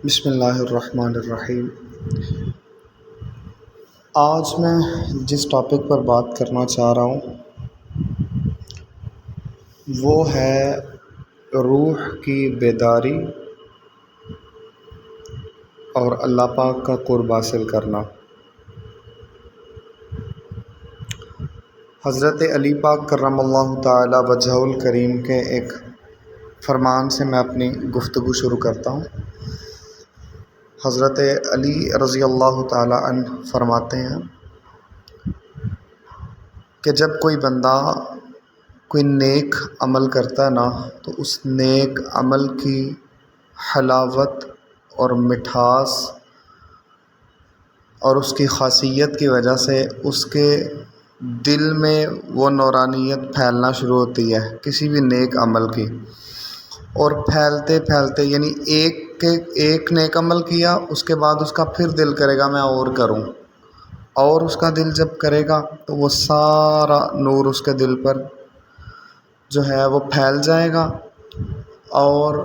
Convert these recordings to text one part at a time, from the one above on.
بسم اللہ الرحمن الرحیم۔ آج میں جس ٹاپک پر بات کرنا چاہ رہا ہوں وہ ہے روح کی بیداری اور اللہ پاک کا قرب حاصل کرنا۔ حضرت علی پاک کرم اللہ تعالی وجہہ الکریم کے ایک فرمان سے میں اپنی گفتگو شروع کرتا ہوں۔ حضرت علی رضی اللہ تعالی عنہ فرماتے ہیں کہ جب کوئی بندہ کوئی نیک عمل کرتا ہے نا تو اس نیک عمل کی حلاوت اور مٹھاس اور اس کی خاصیت کی وجہ سے اس کے دل میں وہ نورانیت پھیلنا شروع ہوتی ہے کسی بھی نیک عمل کی، اور پھیلتے پھیلتے یعنی ایک نیک عمل کیا، اس کے بعد اس کا پھر دل کرے گا میں اور کروں، اور اس کا دل جب کرے گا تو وہ سارا نور اس کے دل پر جو ہے وہ پھیل جائے گا، اور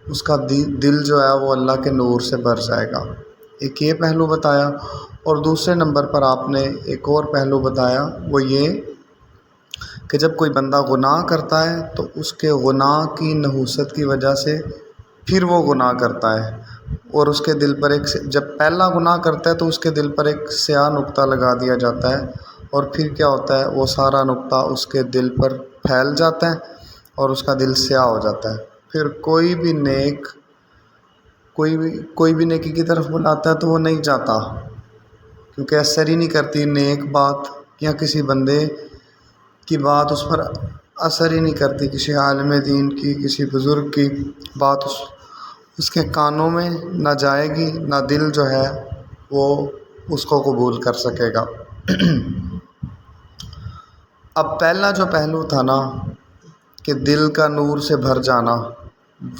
اس کا دل جو ہے وہ اللہ کے نور سے بھر جائے گا۔ ایک یہ پہلو بتایا، اور دوسرے نمبر پر آپ نے ایک اور پہلو بتایا، وہ یہ کہ جب کوئی بندہ گناہ کرتا ہے تو اس کے گناہ کی نحوست کی وجہ سے پھر وہ گناہ کرتا ہے، اور اس کے دل پر جب پہلا گناہ کرتا ہے تو اس کے دل پر ایک سیاہ نقطہ لگا دیا جاتا ہے، اور پھر کیا ہوتا ہے وہ سارا نقطہ اس کے دل پر پھیل جاتا ہے اور اس کا دل سیاہ ہو جاتا ہے۔ پھر کوئی بھی نیکی کی طرف بلاتا ہے تو وہ نہیں جاتا، کیونکہ اثر ہی نہیں کرتی نیک بات، یا کسی بندے کی بات اس پر اثر ہی نہیں کرتی، کسی عالم دین کی، کسی بزرگ کی بات اس کے کانوں میں نہ جائے گی، نہ دل جو ہے وہ اس کو قبول کر سکے گا۔ اب پہلا جو پہلو تھا نا کہ دل کا نور سے بھر جانا،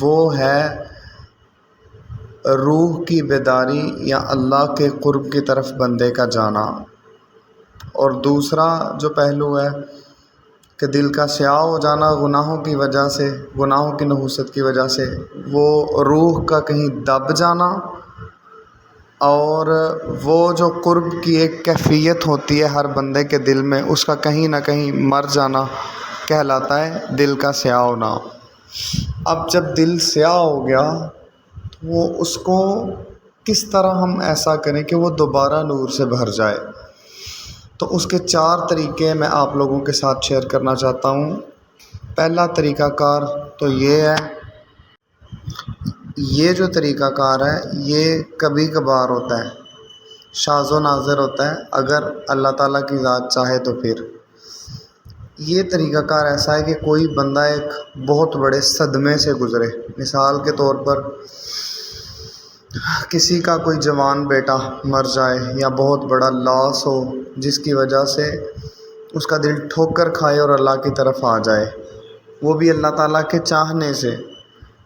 وہ ہے روح کی بیداری یا اللہ کے قرب کی طرف بندے کا جانا، اور دوسرا جو پہلو ہے کہ دل کا سیاہ ہو جانا گناہوں کی وجہ سے، گناہوں کی نحوست کی وجہ سے، وہ روح کا کہیں دب جانا، اور وہ جو قرب کی ایک کیفیت ہوتی ہے ہر بندے کے دل میں، اس کا کہیں نہ کہیں مر جانا کہلاتا ہے دل کا سیاہ ہونا۔ اب جب دل سیاہ ہو گیا تو وہ اس کو کس طرح ہم ایسا کریں کہ وہ دوبارہ نور سے بھر جائے، تو اس کے 4 طریقے میں آپ لوگوں کے ساتھ شیئر کرنا چاہتا ہوں۔ پہلا طریقہ کار تو یہ ہے، یہ جو طریقہ کار ہے یہ کبھی کبھار ہوتا ہے، شاذ و نادر ہوتا ہے، اگر اللہ تعالیٰ کی ذات چاہے تو پھر یہ طریقہ کار ایسا ہے کہ کوئی بندہ ایک بہت بڑے صدمے سے گزرے، مثال کے طور پر کسی کا کوئی جوان بیٹا مر جائے یا بہت بڑا لاس ہو جس کی وجہ سے اس کا دل ٹھوکر کھائے اور اللہ کی طرف آ جائے، وہ بھی اللہ تعالیٰ کے چاہنے سے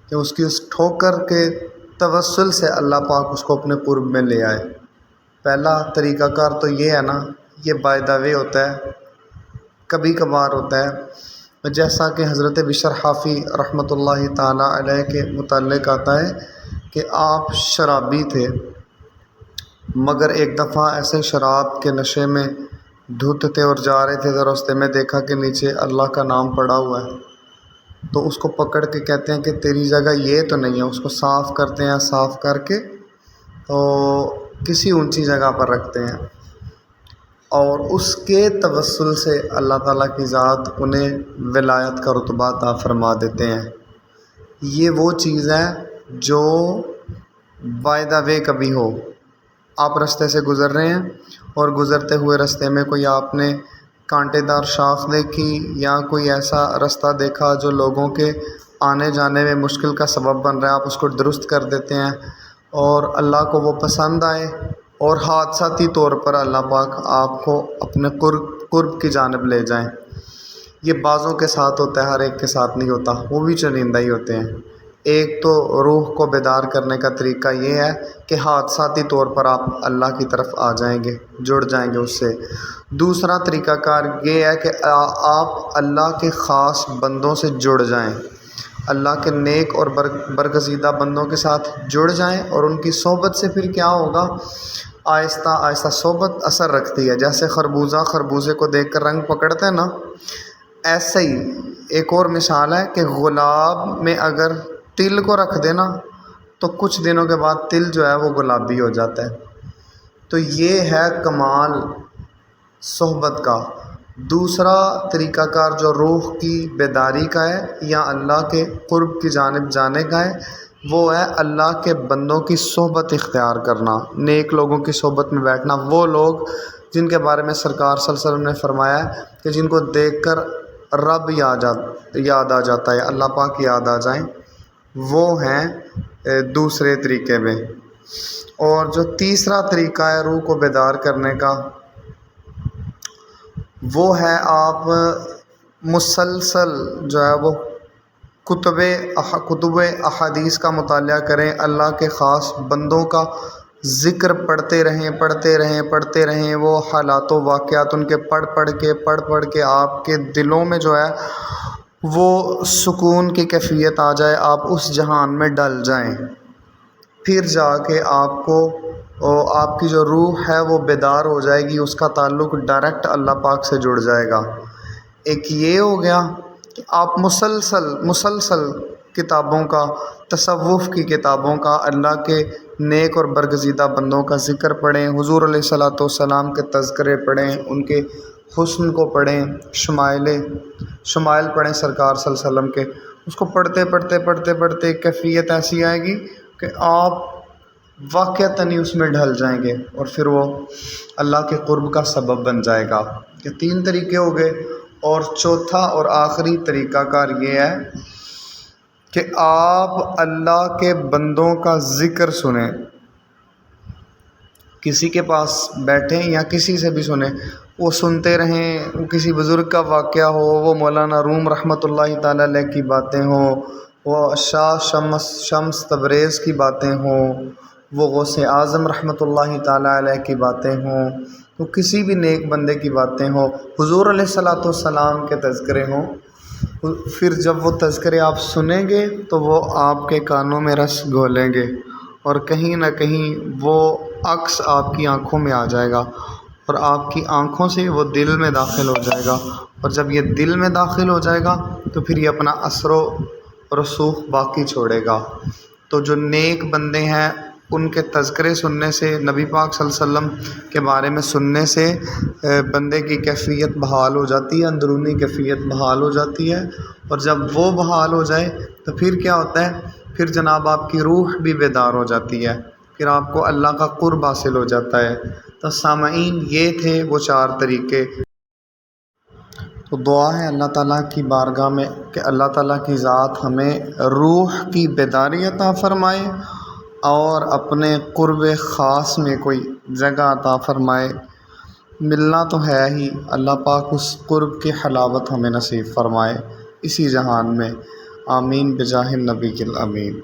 کہ اس کی اس ٹھوکر کے توسل سے اللہ پاک اس کو اپنے قرب میں لے آئے۔ پہلا طریقہ کار تو یہ ہے نا، یہ بائی دا وے ہوتا ہے، کبھی کبھار ہوتا ہے، جیسا کہ حضرت بشر حافی رحمۃ اللہ تعالیٰ علیہ کے متعلق آتا ہے کہ آپ شرابی تھے، مگر ایک دفعہ ایسے شراب کے نشے میں دھت تھے اور جا رہے تھے تو راستے میں دیکھا کہ نیچے اللہ کا نام پڑا ہوا ہے، تو اس کو پکڑ کے کہتے ہیں کہ تیری جگہ یہ تو نہیں ہے، اس کو صاف کرتے ہیں، صاف کر کے تو کسی اونچی جگہ پر رکھتے ہیں، اور اس کے توسل سے اللہ تعالیٰ کی ذات انہیں ولایت کا رتبہ عطا فرما دیتے ہیں۔ یہ وہ چیز ہے جو بائی دا وے کبھی ہو، آپ رستے سے گزر رہے ہیں اور گزرتے ہوئے رستے میں کوئی آپ نے کانٹے دار شاخ دیکھی یا کوئی ایسا رستہ دیکھا جو لوگوں کے آنے جانے میں مشکل کا سبب بن رہا ہے، آپ اس کو درست کر دیتے ہیں، اور اللہ کو وہ پسند آئے اور حادثاتی طور پر اللہ پاک آپ کو اپنے قرب کی جانب لے جائیں۔ یہ بعضوں کے ساتھ ہوتا ہے، ہر ایک کے ساتھ نہیں ہوتا، وہ بھی چنندہ ہی ہوتے ہیں۔ ایک تو روح کو بیدار کرنے کا طریقہ یہ ہے کہ حادثاتی طور پر آپ اللہ کی طرف آ جائیں گے، جڑ جائیں گے اس سے۔ دوسرا طریقہ کار یہ ہے کہ آپ اللہ کے خاص بندوں سے جڑ جائیں، اللہ کے نیک اور برگزیدہ بندوں کے ساتھ جڑ جائیں، اور ان کی صحبت سے پھر کیا ہوگا، آہستہ آہستہ صحبت اثر رکھتی ہے۔ جیسے خربوزے کو دیکھ کر رنگ پکڑتے ہیں نا، ایسے ہی ایک اور مثال ہے کہ گلاب میں اگر تل کو رکھ دینا تو کچھ دنوں کے بعد تل جو ہے وہ گلابی ہو جاتا ہے۔ تو یہ ہے کمال صحبت کا۔ دوسرا طریقہ کار جو روح کی بیداری کا ہے یا اللہ کے قرب کی جانب جانے کا ہے، وہ ہے اللہ کے بندوں کی صحبت اختیار کرنا، نیک لوگوں کی صحبت میں بیٹھنا۔ وہ لوگ جن کے بارے میں سرکار صلی اللہ علیہ وسلم نے فرمایا ہے کہ جن کو دیکھ کر رب یاد آ جاتا ہے، اللہ پاک یاد آ جائیں، وہ ہیں دوسرے طریقے میں۔ اور جو تیسرا طریقہ ہے روح کو بیدار کرنے کا، وہ ہے آپ مسلسل جو ہے وہ کتب احادیث کا مطالعہ کریں، اللہ کے خاص بندوں کا ذکر پڑھتے رہیں، وہ حالات و واقعات ان کے پڑھ کے آپ کے دلوں میں جو ہے وہ سکون کی کیفیت آ جائے، آپ اس جہان میں ڈل جائیں، پھر جا کے آپ کی جو روح ہے وہ بیدار ہو جائے گی، اس کا تعلق ڈائریکٹ اللہ پاک سے جڑ جائے گا۔ ایک یہ ہو گیا کہ آپ مسلسل کتابوں کا، تصوف کی کتابوں کا، اللہ کے نیک اور برگزیدہ بندوں کا ذکر پڑھیں، حضور علیہ الصلوۃ والسلام کے تذکرے پڑھیں، ان کے حسن کو پڑھیں، شمائل پڑھیں سرکار صلی اللہ علیہ وسلم کے۔ اس کو پڑھتے ایک کیفیت ایسی آئے گی کہ آپ واقعتاً اس میں ڈھل جائیں گے، اور پھر وہ اللہ کے قرب کا سبب بن جائے گا۔ یہ 3 طریقے ہو گئے۔ اور چوتھا اور آخری طریقہ کار یہ ہے کہ آپ اللہ کے بندوں کا ذکر سنیں، کسی کے پاس بیٹھیں یا کسی سے بھی سنیں، وہ سنتے رہیں، وہ کسی بزرگ کا واقعہ ہو، وہ مولانا روم رحمۃ اللہ تعالیٰ علیہ کی باتیں ہوں، وہ شاہ شمس تبریز کی باتیں ہوں، وہ غوث اعظم رحمۃ اللہ تعالیٰ علیہ کی باتیں ہوں، تو کسی بھی نیک بندے کی باتیں ہوں، حضور علیہ الصلوۃ والسلام کے تذکرے ہوں، پھر جب وہ تذکرے آپ سنیں گے تو وہ آپ کے کانوں میں رس گھولیں گے، اور کہیں نہ کہیں وہ عکس آپ کی آنکھوں میں آ جائے گا، اور آپ کی آنکھوں سے وہ دل میں داخل ہو جائے گا، اور جب یہ دل میں داخل ہو جائے گا تو پھر یہ اپنا اثر و رسوخ باقی چھوڑے گا۔ تو جو نیک بندے ہیں ان کے تذکرے سننے سے، نبی پاک صلی اللہ علیہ وسلم کے بارے میں سننے سے بندے کی کیفیت بحال ہو جاتی ہے، اندرونی کیفیت بحال ہو جاتی ہے، اور جب وہ بحال ہو جائے تو پھر کیا ہوتا ہے، پھر جناب آپ کی روح بھی بیدار ہو جاتی ہے، پھر آپ کو اللہ کا قرب حاصل ہو جاتا ہے۔ تو سامعین، یہ تھے وہ 4 طریقے۔ تو دعا ہے اللہ تعالیٰ کی بارگاہ میں کہ اللہ تعالیٰ کی ذات ہمیں روح کی بیداری عطا فرمائے اور اپنے قرب خاص میں کوئی جگہ عطا فرمائے۔ ملنا تو ہے ہی، اللہ پاک اس قرب کی حلاوت ہمیں نصیب فرمائے اسی جہان میں۔ آمین بجاہ النبی الامین۔